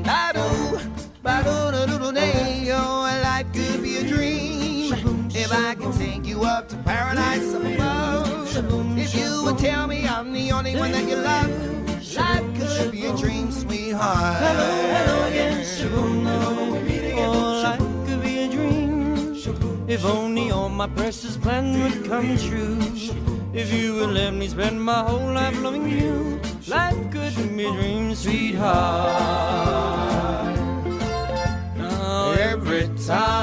Da-doo, ba-doo-doo-doo-day. Oh, life could be a dream if I can take you up to paradise up above. If you would tell me I'm the only one that you love, life could be a dream, sweetheart. Hello, hello again, shaboom. Oh, life could be a dream if only all my precious plans would come true. If you would let me spend my whole life loving you, life could be a dream, sweetheart. Now every time